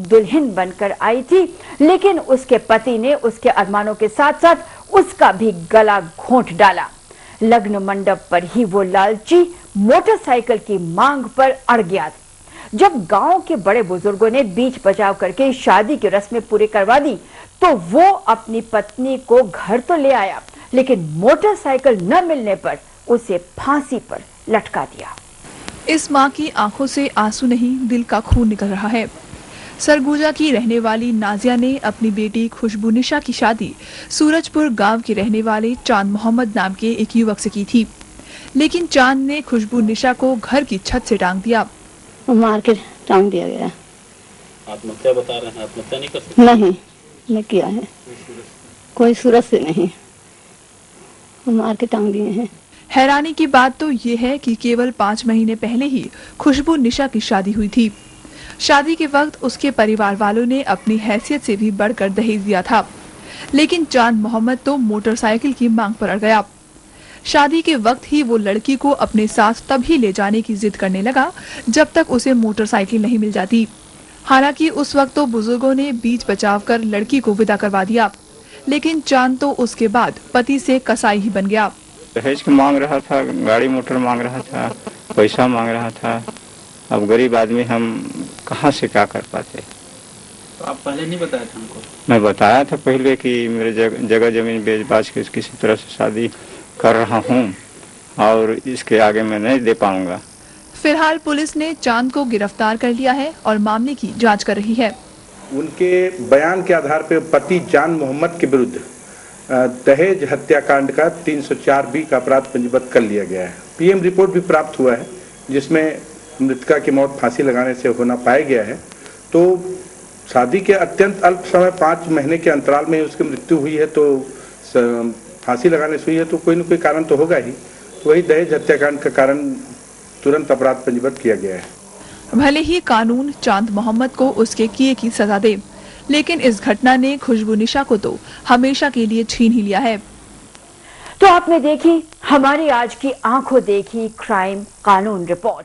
दुल्हन बनकर आई थी, लेकिन उसके पति ने उसके अरमानों के साथ साथ उसका भी गला घोंट डाला। लग्न मंडप पर ही वो लालची मोटरसाइकिल की मांग पर अड़ गया। जब गांव के बड़े बुजुर्गों ने बीच बचाव करके शादी की रस्में पूरी करवा दी, तो वो अपनी पत्नी को घर तो ले आया, लेकिन मोटरसाइकिल न मिलने पर उसे फांसी पर लटका दिया। इस मां की आंखों से आंसू नहीं, दिल का खून निकल रहा है। सरगुजा की रहने वाली नाजिया ने अपनी बेटी खुशबू निशा की शादी सूरजपुर गांव के रहने वाले चांद मोहम्मद नाम के एक युवक से की थी, लेकिन चांद ने खुशबू निशा को घर की छत से टांग दिया। मार के टांग दिया गया। आत्महत्या बता रहे हैं, आत्महत्या नहीं कर सकते? नहीं किया है, कोई सूरत से नहीं, मार के टांग दिए हैं। हैरानी की बात तो ये है कि केवल 5 महीने पहले ही खुशबू निशा की शादी हुई थी। शादी के वक्त उसके परिवार वालों ने अपनी हैसियत से भी बढ़कर दहेज दिया था, लेकिन चांद मोहम्मद तो मोटरसाइकिल की मांग पर अड़ गया। शादी के वक्त ही वो लड़की को अपने साथ तभी ले जाने की जिद करने लगा जब तक उसे मोटरसाइकिल नहीं मिल जाती। हालांकि उस वक्त तो बुजुर्गों ने बीच बचाव कर लड़की को विदा करवा दिया, लेकिन चांद तो उसके बाद पति से कसाई ही बन गया। दहेज की मांग रहा था, गाड़ी मोटर मांग रहा था, पैसा मांग रहा था। अब गरीब आदमी हम कहाँ से क्या कर पाते। तो आप पहले नहीं बताया था हमको? मैं बताया था पहले कि मेरे जगह जमीन बेच बाच के किसी तरह से शादी कर रहा हूँ और इसके आगे मैं नहीं दे पाऊंगा। फिलहाल पुलिस ने चांद को गिरफ्तार कर लिया है और मामले की जांच कर रही है। उनके बयान के आधार पर पति चांद मोहम्मद के विरुद्ध दहेज हत्याकांड का 304B का अपराध पंजीबद्ध कर लिया गया है। पीएम रिपोर्ट भी प्राप्त हुआ है, जिसमें मृतका की मौत फांसी लगाने से होना पाया गया है। तो शादी के अत्यंत अल्प समय 5 महीने के अंतराल में उसकी मृत्यु हुई है, तो फांसी लगाने से हुई है, तो कोई न कोई कारण तो होगा ही। तो वही दहेज हत्याकांड का कारण तुरंत अपराध पंजीबद्ध किया गया है। भले ही कानून चांद मोहम्मद को उसके किए की सजा दे, लेकिन इस घटना ने खुशबू निशा को तो हमेशा के लिए छीन ही लिया है। तो आपने देखी हमारी आज की आंखों देखी क्राइम कानून रिपोर्ट।